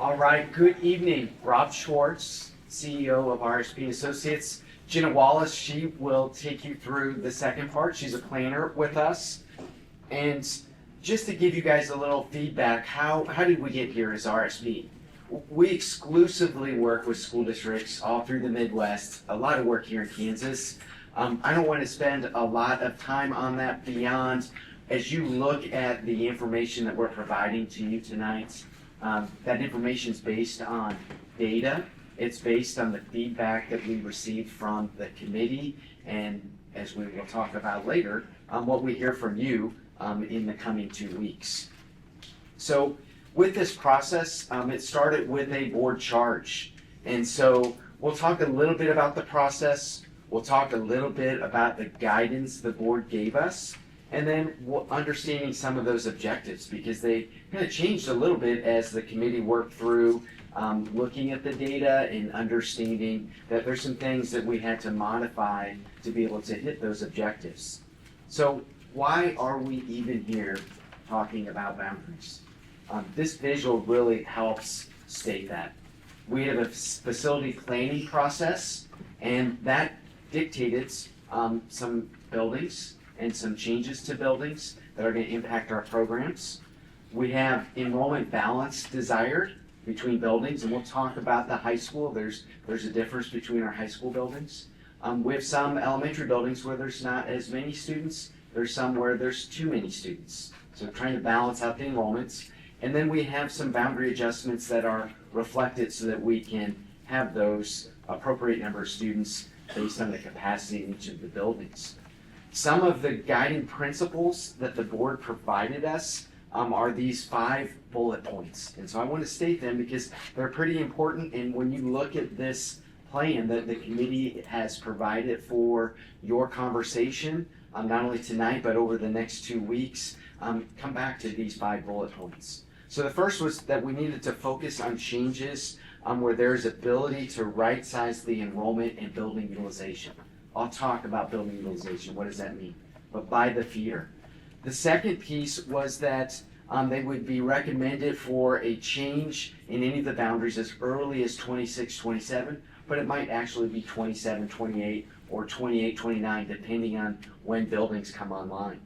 All right, good evening. Rob Schwartz, CEO of RSP Associates. Jenna Wallace, she will take you through the second part. She's a planner with us. And just to give you guys a little feedback, how did we get here as RSP? We exclusively work with school districts all through the Midwest, a lot of work here in Kansas. I don't want to spend a lot of time on that beyond, as you look at the information that we're providing to you tonight, that information is based on data. It's based on the feedback that we received from the committee, and as we will talk about later, what we hear from you in the coming 2 weeks. So with this process, it started with a board charge. And so we'll talk a little bit about the process. We'll talk a little bit about the guidance the board gave us, and then understanding some of those objectives, because they kind of changed a little bit as the committee worked through looking at the data and understanding that there's some things that we had to modify to be able to hit those objectives. So why are we even here talking about boundaries? This visual really helps state that. We have a facility planning process, and that dictated some buildings and some changes to buildings that are going to impact our programs. We have enrollment balance desired between buildings, and we'll talk about the high school. There's a difference between our high school buildings. We have some elementary buildings where there's not as many students. There's some where there's too many students. So trying to balance out the enrollments. And then we have some boundary adjustments that are reflected so that we can have those appropriate number of students based on the capacity in each of the buildings. Some of the guiding principles that the board provided us are these 5 bullet points. And so I want to state them because they're pretty important. And when you look at this plan that the committee has provided for your conversation, not only tonight, but over the next 2 weeks, come back to these 5 bullet points. So the first was that we needed to focus on changes where there's ability to right-size the enrollment and building utilization. I'll talk about building utilization. What does that mean? But by the feeder. The second piece was that they would be recommended for a change in any of the boundaries as early as 26, 27, but it might actually be 27, 28, or 28, 29, depending on when buildings come online.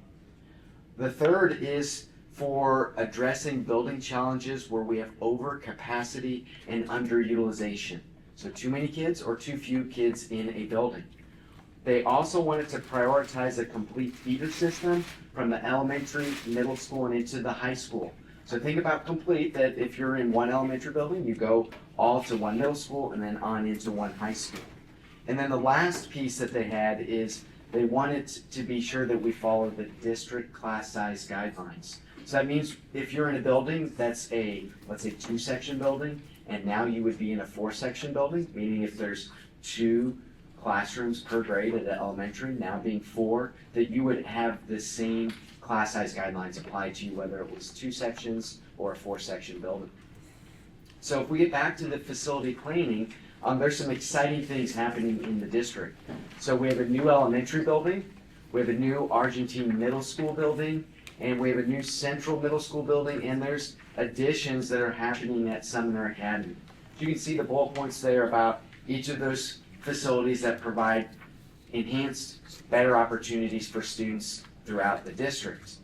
The third is for addressing building challenges where we have overcapacity and underutilization. So too many kids or too few kids in a building. They also wanted to prioritize a complete feeder system from the elementary, middle school, and into the high school. So think about complete, that if you're in one elementary building, you go all to one middle school and then on into one high school. And then the last piece that they had is they wanted to be sure that we follow the district class size guidelines. So that means if you're in a building that's let's say 2-section building, and now you would be in a 4-section building, meaning if there's 2 classrooms per grade at the elementary, now being 4, that you would have the same class size guidelines applied to you, whether it was 2 sections or a 4-section building. So if we get back to the facility planning, there's some exciting things happening in the district. So we have a new elementary building, we have a new Argentine middle school building, and we have a new central middle school building, and there's additions that are happening at Sumner Academy. You can see the bullet points there about each of those facilities that provide enhanced, better opportunities for students throughout the district.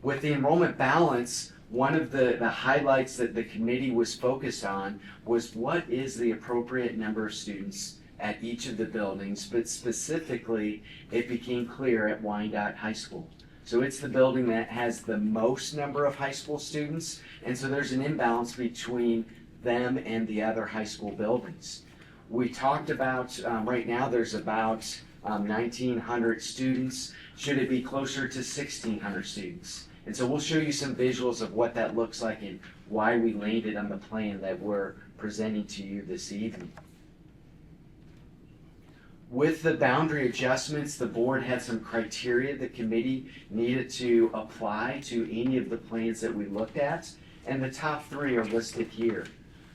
With the enrollment balance, one of the highlights that the committee was focused on was what is the appropriate number of students at each of the buildings, but specifically it became clear at Wyandotte High School. So it's the building that has the most number of high school students, and so there's an imbalance between them and the other high school buildings. We talked about, right now there's about 1,900 students. Should it be closer to 1,600 students? And so we'll show you some visuals of what that looks like and why we landed on the plan that we're presenting to you this evening. With the boundary adjustments, the board had some criteria the committee needed to apply to any of the plans that we looked at, and the top 3 are listed here.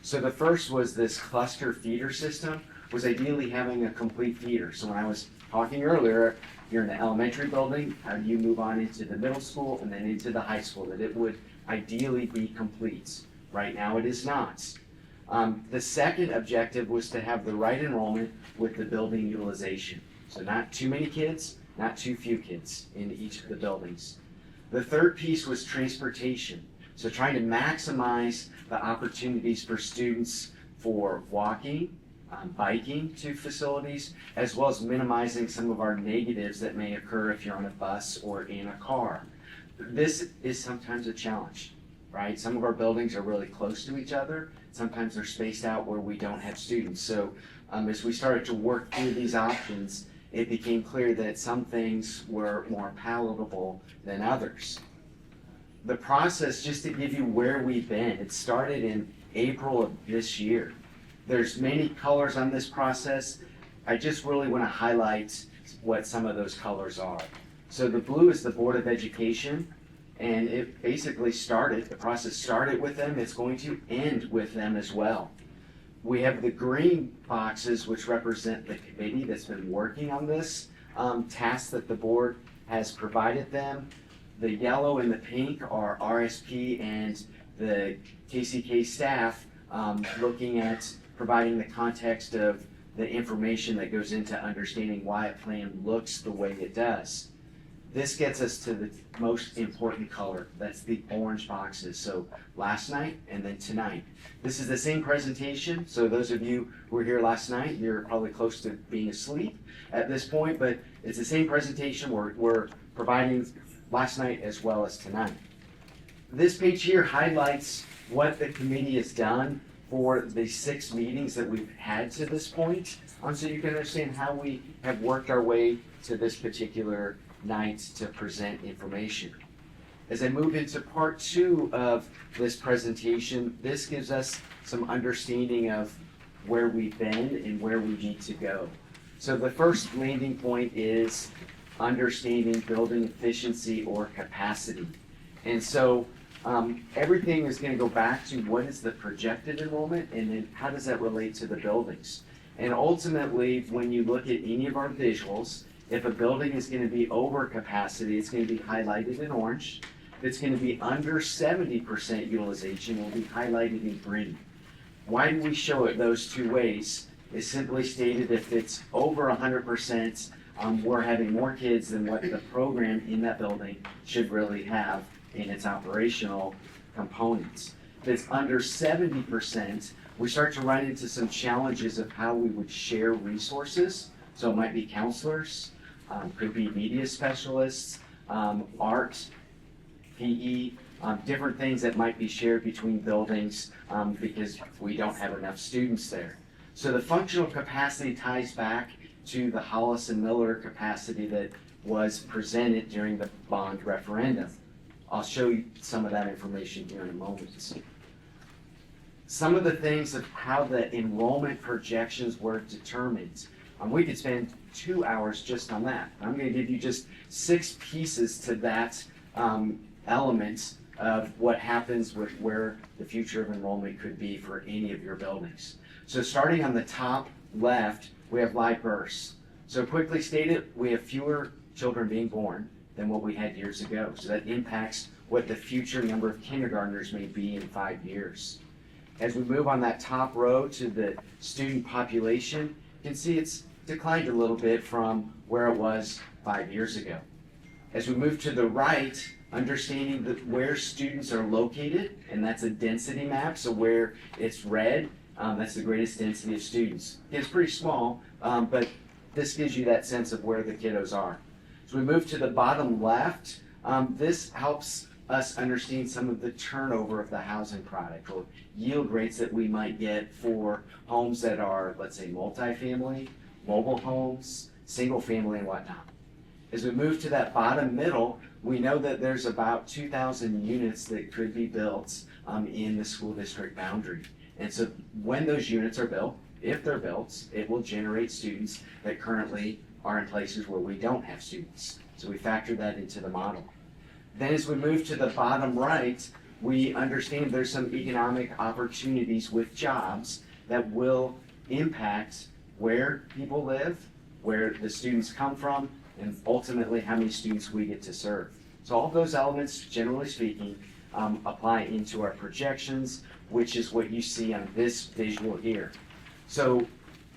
So the first was this cluster feeder system, was ideally having a complete feeder. So when I was talking earlier, you're in the elementary building, how do you move on into the middle school and then into the high school, that it would ideally be complete. Right now it is not. The second objective was to have the right enrollment with the building utilization. So not too many kids, not too few kids in each of the buildings. The third piece was transportation. So trying to maximize the opportunities for students for walking, biking to facilities, as well as minimizing some of our negatives that may occur if you're on a bus or in a car. This is sometimes a challenge, right? Some of our buildings are really close to each other. Sometimes they're spaced out where we don't have students. So as we started to work through these options, it became clear that some things were more palatable than others. The process, just to give you where we've been, it started in April of this year. There's many colors on this process. I just really want to highlight what some of those colors are. So the blue is the Board of Education, and it basically the process started with them. It's going to end with them as well. We have the green boxes, which represent the committee that's been working on this task that the board has provided them. The yellow and the pink are RSP and the KCK staff looking at providing the context of the information that goes into understanding why a plan looks the way it does. This gets us to the most important color. That's the orange boxes. So last night and then tonight. This is the same presentation. So those of you who were here last night, you're probably close to being asleep at this point, but it's the same presentation we're providing last night as well as tonight. This page here highlights what the committee has done for the 6 meetings that we've had to this point, so you can understand how we have worked our way to this particular night to present information. As I move into part 2 of this presentation, this gives us some understanding of where we've been and where we need to go. So the first landing point is understanding building efficiency or capacity. And so everything is going to go back to what is the projected enrollment and then how does that relate to the buildings. And ultimately, when you look at any of our visuals, if a building is going to be over capacity, it's going to be highlighted in orange. If it's going to be under 70% utilization, it will be highlighted in green. Why do we show it those two ways? It's simply stated if it's over 100%, we're having more kids than what the program in that building should really have in its operational components. If it's under 70%, we start to run into some challenges of how we would share resources. So it might be counselors, could be media specialists, art, PE, different things that might be shared between buildings because we don't have enough students there. So the functional capacity ties back to the Hollis and Miller capacity that was presented during the bond referendum. I'll show you some of that information here in a moment. Some of the things of how the enrollment projections were determined. We could spend 2 hours just on that. I'm going to give you just 6 pieces to that element of what happens with where the future of enrollment could be for any of your buildings. So starting on the top left, we have live births. So quickly stated, we have fewer children being born than what we had years ago. So that impacts what the future number of kindergartners may be in 5 years. As we move on that top row to the student population, you can see it's declined a little bit from where it was 5 years ago. As we move to the right, understanding that where students are located, and that's a density map, so where it's red, that's the greatest density of students. It's pretty small, but this gives you that sense of where the kiddos are. As we move to the bottom left, this helps us understand some of the turnover of the housing product or yield rates that we might get for homes that are, let's say, multifamily, mobile homes, single family, and whatnot. As we move to that bottom middle, we know that there's about 2,000 units that could be built in the school district boundary. And so when those units are built, if they're built, it will generate students that currently are in places where we don't have students. So we factor that into the model. Then as we move to the bottom right, we understand there's some economic opportunities with jobs that will impact where people live, where the students come from, and ultimately how many students we get to serve. So all of those elements, generally speaking, apply into our projections, which is what you see on this visual here. So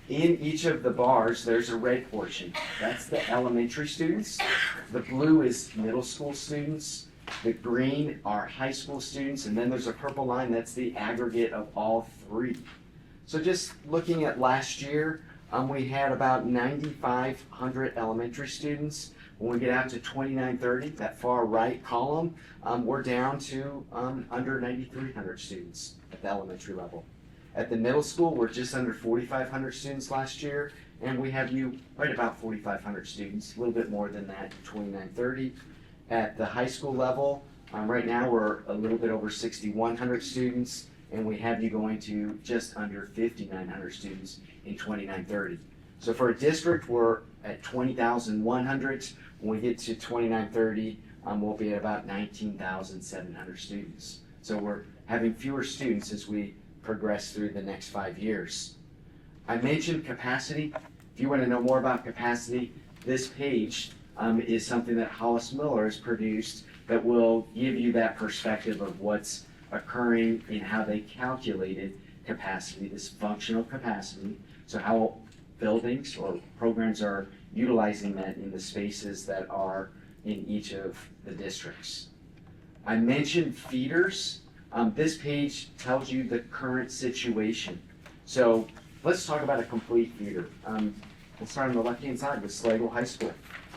in each of the bars, there's a red portion. That's the elementary students. The blue is middle school students. The green are high school students. And then there's a purple line. That's the aggregate of all three. So just looking at last year, we had about 9,500 elementary students. When we get out to 2930, that far right column, we're down to under 9,300 students at the elementary level. At the middle school, we're just under 4,500 students last year, and we have you right about 4,500 students, a little bit more than that in 2930. At the high school level, right now we're a little bit over 6,100 students, and we have you going to just under 5,900 students in 2930. So for a district, we're at 20,100. When we get to 2930, we'll be at about 19,700 students. So we're having fewer students as we progress through the next 5 years. I mentioned capacity. If you want to know more about capacity, this page is something that Hollis Miller has produced that will give you that perspective of what's occurring in how they calculated capacity, this functional capacity. So how buildings or programs are utilizing that in the spaces that are in each of the districts. I mentioned feeders. This page tells you the current situation. So let's talk about a complete feeder. Let's start on the left-hand side with Slagle High School.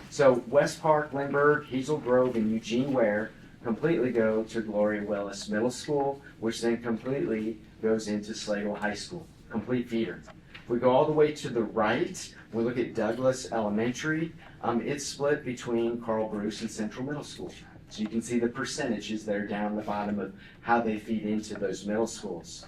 So West Park, Lindbergh, Hazel Grove, and Eugene Ware completely go to Gloria Willis Middle School, which then completely goes into Slagle High School. Complete feeder. If we go all the way to the right, we look at Douglas Elementary. It's split between Carl Bruce and Central Middle School. So you can see the percentages there down the bottom of how they feed into those middle schools.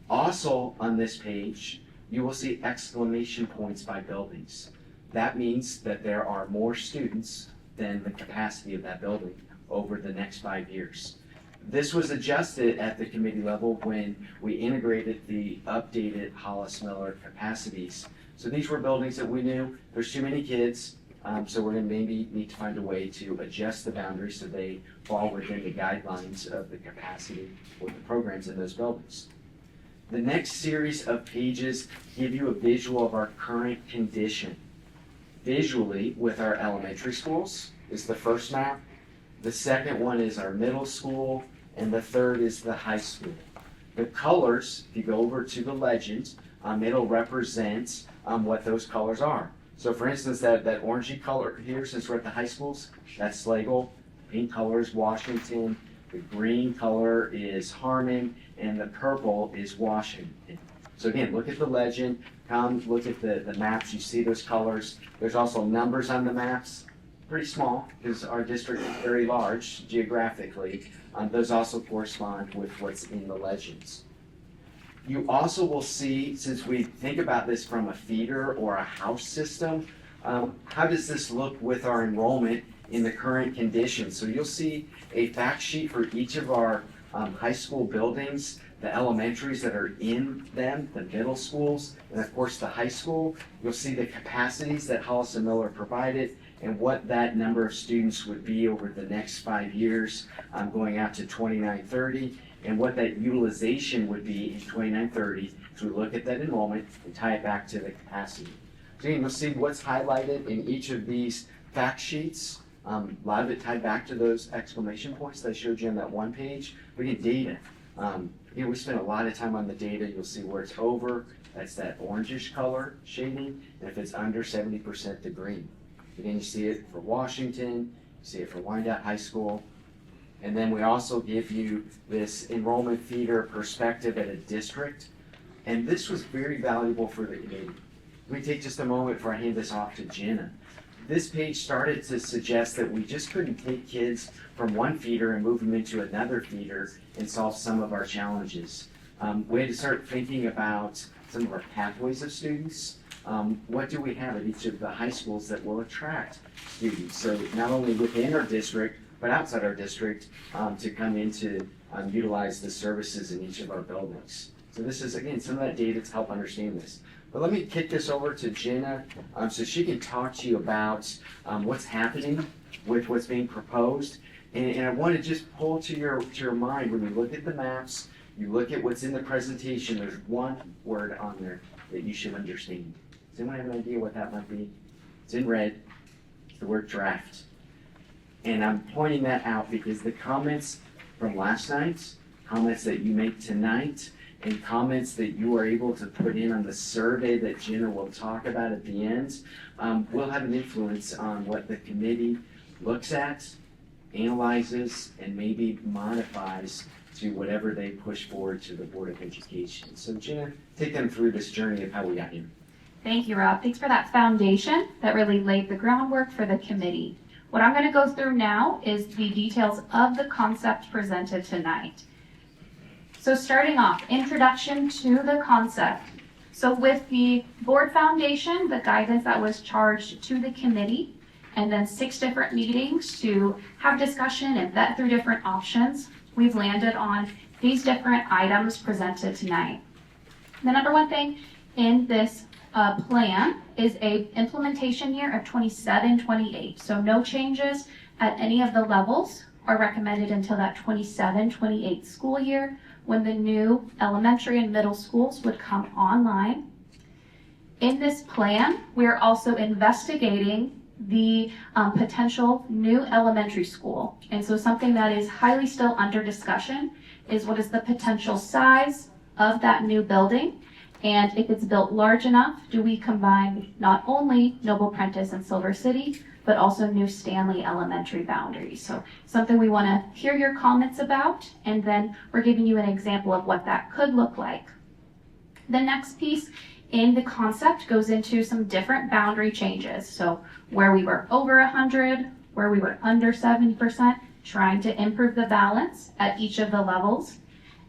Also on this page, you will see exclamation points by buildings. That means that there are more students than the capacity of that building over the next 5 years. This was adjusted at the committee level when we integrated the updated Hollis Miller capacities. So these were buildings that we knew there's too many kids, so we're going to maybe need to find a way to adjust the boundaries so they fall within the guidelines of the capacity for the programs in those buildings. The next series of pages give you a visual of our current condition. Visually, with our elementary schools is the first map. The second one is our middle school, and the third is the high school. The colors, if you go over to the legend, it'll represent what those colors are. So for instance, that orangey color here, since we're at the high schools, that's Slagle. Pink color is Washington. The green color is Harmon, and the purple is Washington. So again, look at the legend, come look at the maps, you see those colors. There's also numbers on the maps, pretty small because our district is very large geographically. Those also correspond with what's in the legends. You also will see, since we think about this from a feeder or a house system, how does this look with our enrollment in the current conditions? So you'll see a fact sheet for each of our high school buildings, the elementaries that are in them, the middle schools, and of course the high school. You'll see the capacities that Hollis and Miller provided and what that number of students would be over the next 5 years going out to 2930, and what that utilization would be in 2930 as we look at that enrollment and tie it back to the capacity. So again, you'll see what's highlighted in each of these fact sheets. A lot of it tied back to those exclamation points that I showed you on that one page. But again, data. We spent a lot of time on the data. You'll see where it's over, that's that orangish color shading, and if it's under 70%, the green. Again, you see it for Washington, you see it for Wyandotte High School, and then we also give you this enrollment feeder perspective at a district, and this was very valuable for the committee. Let me take just a moment before I hand this off to Jenna. This page started to suggest that we just couldn't take kids from one feeder and move them into another feeder and solve some of our challenges. We had to start thinking about some of our pathways of students. What do we have at each of the high schools that will attract students? So not only within our district, but outside our district to come in to utilize the services in each of our buildings. So this is, again, some of that data to help understand this. But let me kick this over to Jenna so she can talk to you about what's happening with what's being proposed. And I want to just pull to your mind, when you look at the maps, you look at what's in the presentation, there's one word on there that you should understand. Does anyone have an idea what that might be? It's in red. It's the word draft. And I'm pointing that out because the comments from last night, comments that you make tonight, and comments that you are able to put in on the survey that Jenna will talk about at the end, will have an influence on what the committee looks at, analyzes, and maybe modifies to whatever they push forward to the Board of Education. So Jenna, take them through this journey of how we got here. Thank you, Rob. Thanks for that foundation that really laid the groundwork for the committee. What I'm going to go through now is the details of the concept presented tonight. So starting off, introduction to the concept. So with the board foundation, the guidance that was charged to the committee, and then 6 different meetings to have discussion and vet through different options, we've landed on these different items presented tonight. The number one thing in this plan is a implementation year of 27-28. So no changes at any of the levels are recommended until that 27-28 school year, when the new elementary and middle schools would come online. In this plan, we're also investigating the potential new elementary school. And so something that is highly still under discussion is what is the potential size of that new building. And if it's built large enough, do we combine not only Noble Prentice and Silver City, but also New Stanley Elementary boundaries. So something we want to hear your comments about, and then we're giving you an example of what that could look like. The next piece in the concept goes into some different boundary changes. So where we were over 100, where we were under 70%, trying to improve the balance at each of the levels.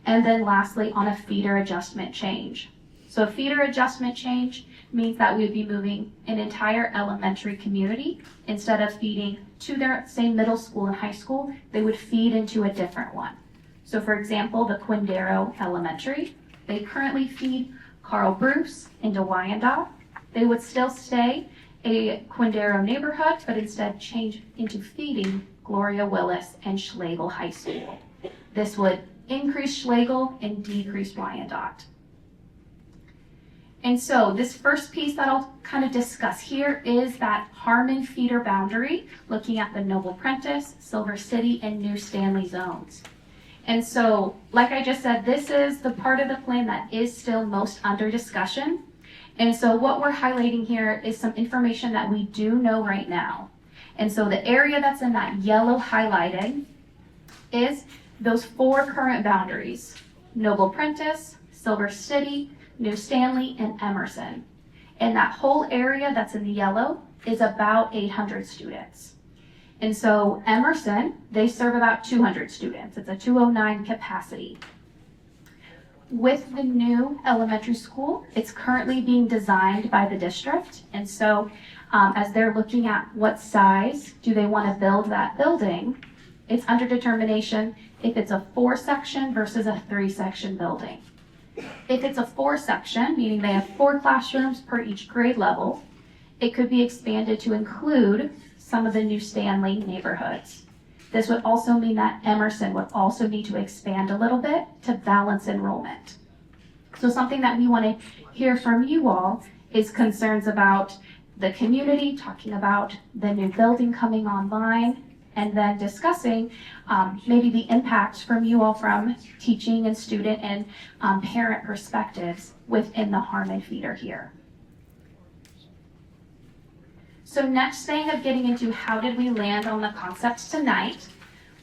And then lastly, on a feeder adjustment change. So a feeder adjustment change means that we would be moving an entire elementary community. Instead of feeding to their same middle school and high school, they would feed into a different one. So for example, the Quindaro Elementary, they currently feed Carl Bruce into Wyandotte. They would still stay a Quindaro neighborhood, but instead change into feeding Gloria Willis and Schlegel High School. This would increase Schlegel and decrease Wyandotte. And so this first piece that I'll kind of discuss here is that Harmon feeder boundary, looking at the Noble Prentice, Silver City, and New Stanley zones. And so, like I just said, this is the part of the plan that is still most under discussion. And so what we're highlighting here is some information that we do know right now. And so the area that's in that yellow highlighted is those 4 current boundaries: Noble Prentice, Silver City, New Stanley, and Emerson. And that whole area that's in the yellow is about 800 students. And so Emerson, they serve about 200 students. It's a 209 capacity. With the new elementary school, it's currently being designed by the district. And so as they're looking at what size do they want to build that building, it's under determination if it's a 4-section versus a 3-section building. If it's a 4-section, meaning they have 4 classrooms per each grade level, it could be expanded to include some of the New Stanley neighborhoods. This would also mean that Emerson would also need to expand a little bit to balance enrollment. So something that we want to hear from you all is concerns about the community, talking about the new building coming online, and then discussing maybe the impacts from you all from teaching and student and parent perspectives within the Harmon feeder here. So next thing of getting into how did we land on the concepts tonight,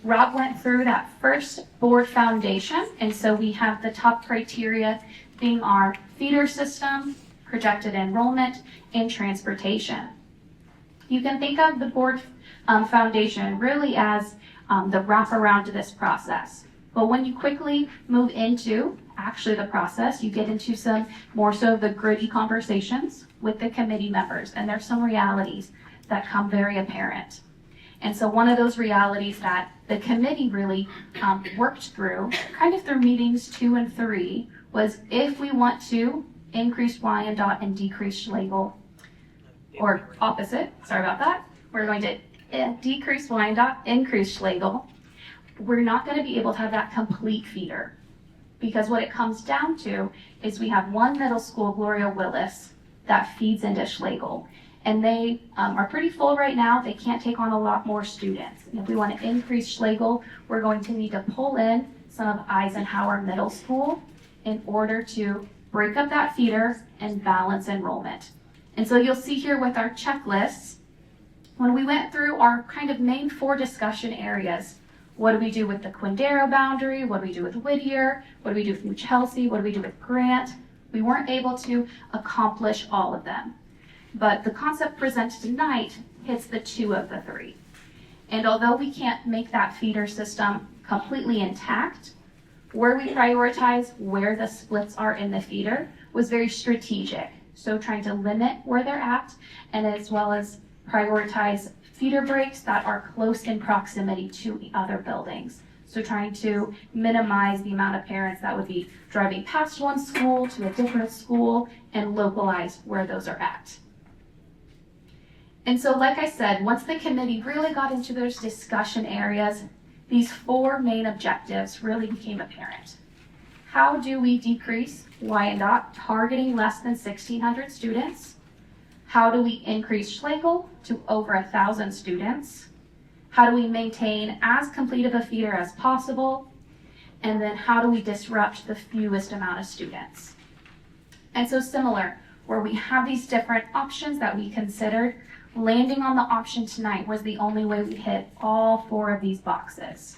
Rob went through that first board foundation, and so we have the top criteria being our feeder system, projected enrollment, and transportation. You can think of the board foundation really as the wraparound to this process. But when you quickly move into actually the process, you get into some more so of the gritty conversations with the committee members, and there's some realities that come very apparent. And so one of those realities that the committee really worked through, kind of through meetings 2 and 3, was if we want to increase Wyandotte and decrease Schlegel, or opposite, sorry about that, we're going to decrease Wyandotte, increase Schlegel, we're not going to be able to have that complete feeder. Because what it comes down to is we have one middle school, Gloria Willis, that feeds into Schlegel. And they are pretty full right now. They can't take on a lot more students. And if we want to increase Schlegel, we're going to need to pull in some of Eisenhower Middle School in order to break up that feeder and balance enrollment. And so you'll see here with our checklists, when we went through our kind of main 4 discussion areas, what do we do with the Quindaro boundary? What do we do with Whittier? What do we do with New Chelsea? What do we do with Grant? We weren't able to accomplish all of them. But the concept presented tonight hits the 2 of the 3. And although we can't make that feeder system completely intact, where we prioritize where the splits are in the feeder was very strategic. So trying to limit where they're at, and as well as prioritize feeder breaks that are close in proximity to the other buildings. So trying to minimize the amount of parents that would be driving past one school to a different school and localize where those are at. And so, like I said, once the committee really got into those discussion areas, these 4 main objectives really became apparent. How do we decrease Wyandotte, targeting less than 1,600 students? How do we increase Schlegel to over 1,000 students? How do we maintain as complete of a feeder as possible? And then how do we disrupt the fewest amount of students? And so similar, where we have these different options that we considered, landing on the option tonight was the only way we hit all 4 of these boxes.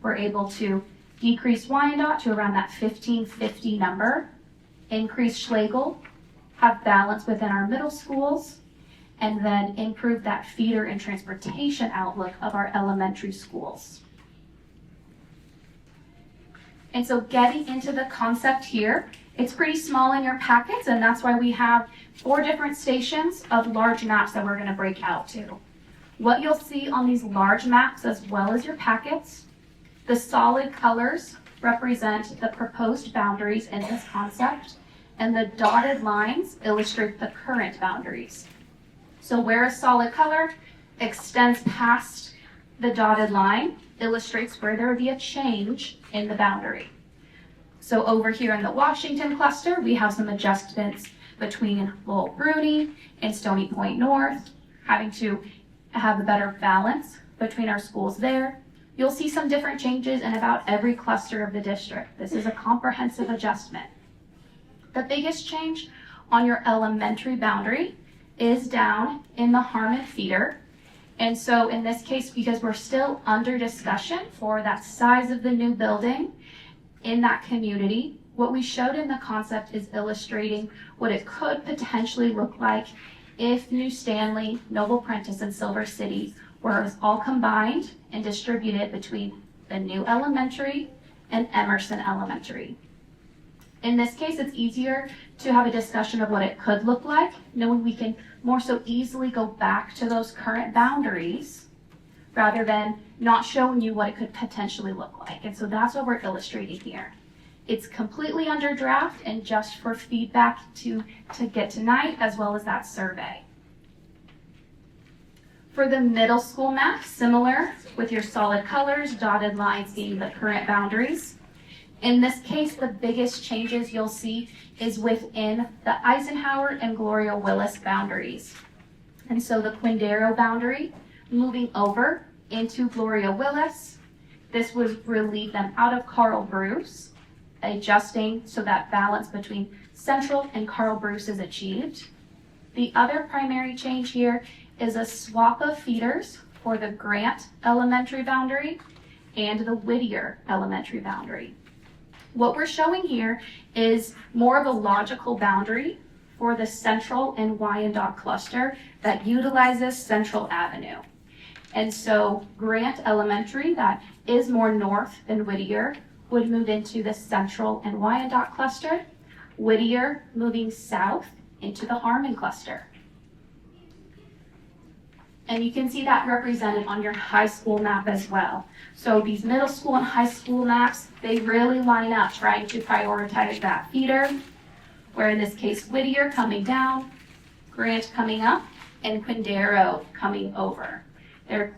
We're able to decrease Wyandotte to around that 1,550 number, increase Schlegel, have balance within our middle schools, and then improve that feeder and transportation outlook of our elementary schools. And so getting into the concept here, it's pretty small in your packets, and that's why we have 4 different stations of large maps that we're going to break out to. What you'll see on these large maps, as well as your packets, the solid colors represent the proposed boundaries in this concept, and the dotted lines illustrate the current boundaries. So where a solid color extends past the dotted line illustrates where there would be a change in the boundary. So over here in the Washington cluster, we have some adjustments between Lowell Bruni and Stony Point North, having to have a better balance between our schools there. You'll see some different changes in about every cluster of the district. This is a comprehensive adjustment. The biggest change on your elementary boundary is down in the Harmon feeder. And so in this case, because we're still under discussion for that size of the new building in that community, what we showed in the concept is illustrating what it could potentially look like if New Stanley, Noble Prentice, and Silver City were all combined and distributed between the new elementary and Emerson Elementary. In this case, it's easier to have a discussion of what it could look like, knowing we can more so easily go back to those current boundaries rather than not showing you what it could potentially look like. And so that's what we're illustrating here. It's completely under draft and just for feedback to get tonight, as well as that survey. For the middle school map, similar with your solid colors, dotted lines being the current boundaries. In this case, the biggest changes you'll see is within the Eisenhower and Gloria Willis boundaries. And so the Quindaro boundary moving over into Gloria Willis. This would relieve them out of Carl Bruce, adjusting so that balance between Central and Carl Bruce is achieved. The other primary change here is a swap of feeders for the Grant elementary boundary and the Whittier elementary boundary. What we're showing here is more of a logical boundary for the Central and Wyandotte cluster that utilizes Central Avenue. And so Grant Elementary, that is more north than Whittier, would move into the Central and Wyandotte cluster. Whittier moving south into the Harmon cluster. And you can see that represented on your high school map as well. So these middle school and high school maps, they really line up trying to prioritize that feeder, where in this case, Whittier coming down, Grant coming up, and Quindaro coming over.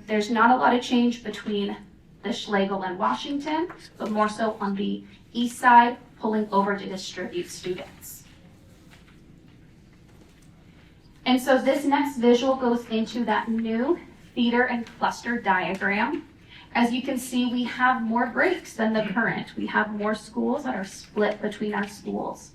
There's not a lot of change between the Schlegel and Washington, but more so on the east side, pulling over to distribute students. And so this next visual goes into that new feeder and cluster diagram. As you can see, we have more breaks than the current. We have more schools that are split between our schools.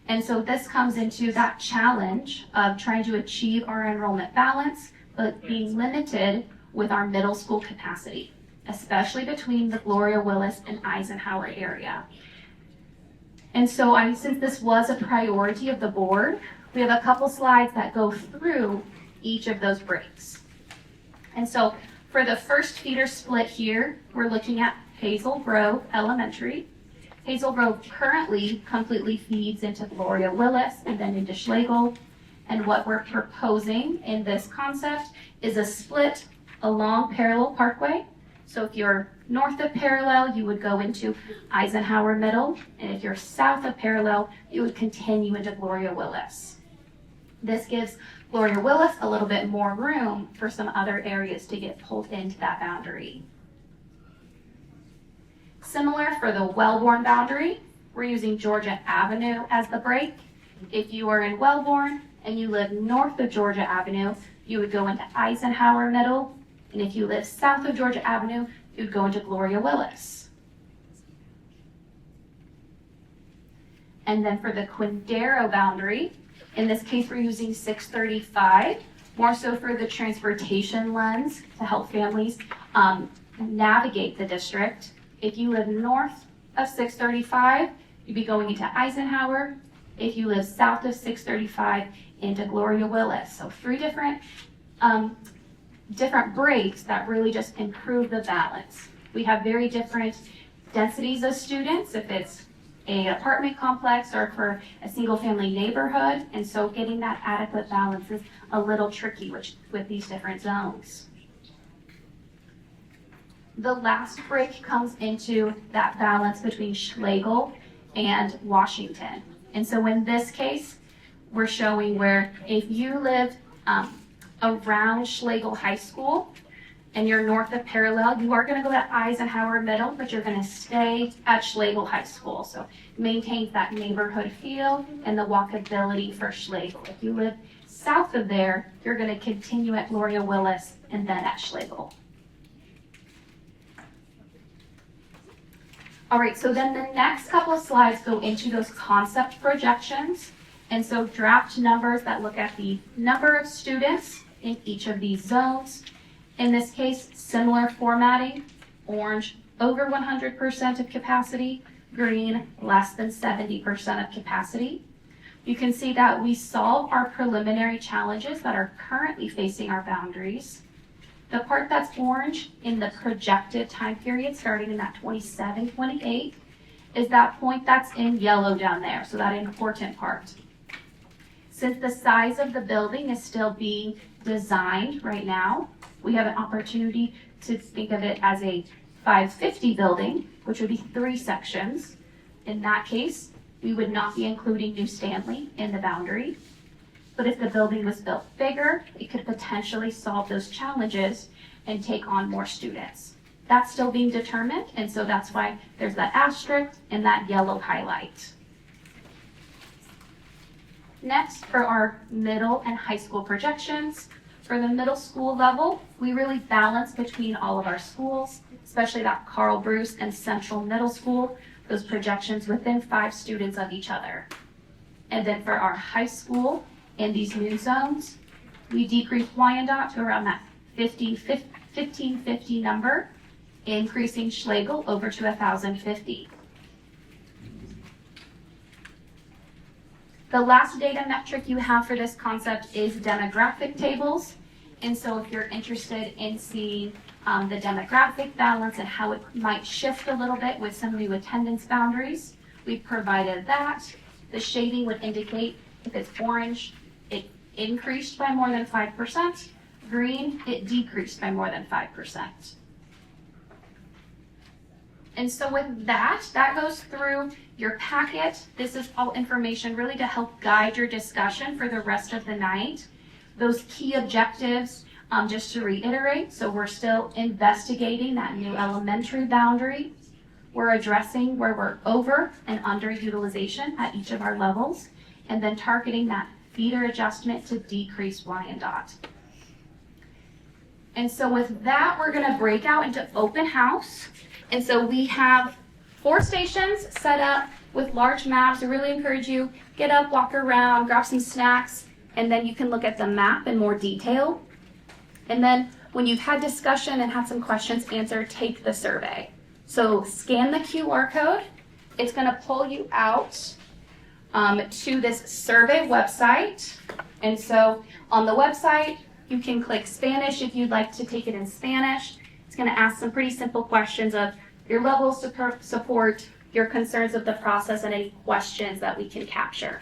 And so this comes into that challenge of trying to achieve our enrollment balance, but being limited with our middle school capacity, especially between the Gloria Willis and Eisenhower area. And so since this was a priority of the board, we have a couple slides that go through each of those breaks. And so for the first feeder split here, we're looking at Hazel Grove Elementary. Hazel Grove currently completely feeds into Gloria Willis and then into Schlegel. And what we're proposing in this concept is a split along Parallel Parkway. So if you're north of Parallel, you would go into Eisenhower Middle. And if you're south of Parallel, you would continue into Gloria Willis. This gives Gloria Willis a little bit more room for some other areas to get pulled into that boundary. Similar for the Wellborn boundary, we're using Georgia Avenue as the break. If you are in Wellborn and you live north of Georgia Avenue, you would go into Eisenhower Middle. And if you live south of Georgia Avenue, you'd go into Gloria Willis. And then for the Quindaro boundary, in this case, we're using 635, more so for the transportation lens to help families navigate the district. If you live north of 635, you'd be going into Eisenhower. If you live south of 635, into Gloria Willis. So 3 different breaks that really just improve the balance. We have very different densities of students, if it's an apartment complex or for a single family neighborhood, and so getting that adequate balance is a little tricky with these different zones. The last break comes into that balance between Schlegel and Washington. And so in this case, we're showing where if you live around Schlegel High School and you're north of Parallel, you are going to go to Eisenhower Middle, but you're going to stay at Schlegel High School. So it maintains that neighborhood feel and the walkability for Schlegel. If you live south of there, you're going to continue at Gloria Willis and then at Schlegel. All right, so then the next couple of slides go into those concept projections. And so draft numbers that look at the number of students in each of these zones. In this case, similar formatting, orange over 100% of capacity, green less than 70% of capacity. You can see that we solve our preliminary challenges that are currently facing our boundaries. The part that's orange in the projected time period starting in that 27, 28 is that point that's in yellow down there, so that important part. Since the size of the building is still being designed right now, we have an opportunity to think of it as a 550 building, which would be 3 sections. In that case, we would not be including New Stanley in the boundary. But if the building was built bigger, it could potentially solve those challenges and take on more students. That's still being determined, and so that's why there's that asterisk and that yellow highlight. Next, for our middle and high school projections. For the middle school level, we really balance between all of our schools, especially that Carl Bruce and Central Middle School, those projections within 5 students of each other. And then for our high school, in these new zones, we decrease Wyandotte to around that 1550 number, increasing Schlegel over to 1050. The last data metric you have for this concept is demographic tables. And so if you're interested in seeing the demographic balance and how it might shift a little bit with some new attendance boundaries, we've provided that. The shading would indicate if it's orange, it increased by more than 5%. Green, it decreased by more than 5%. And so with that goes through your packet. This is all information really to help guide your discussion for the rest of the night. Those key objectives Just to reiterate, so we're still investigating that new elementary boundary. We're addressing where we're over and under utilization at each of our levels, and then targeting that feeder adjustment to decrease Wyandotte. And so with that, we're gonna break out into open house. And so we have 4 stations set up with large maps. I really encourage you, get up, walk around, grab some snacks, and then you can look at the map in more detail. And then when you've had discussion and had some questions answered, take the survey. So scan the QR code. It's gonna pull you out to this survey website. And so on the website, you can click Spanish if you'd like to take it in Spanish. It's gonna ask some pretty simple questions of your level of support, your concerns of the process, and any questions that we can capture.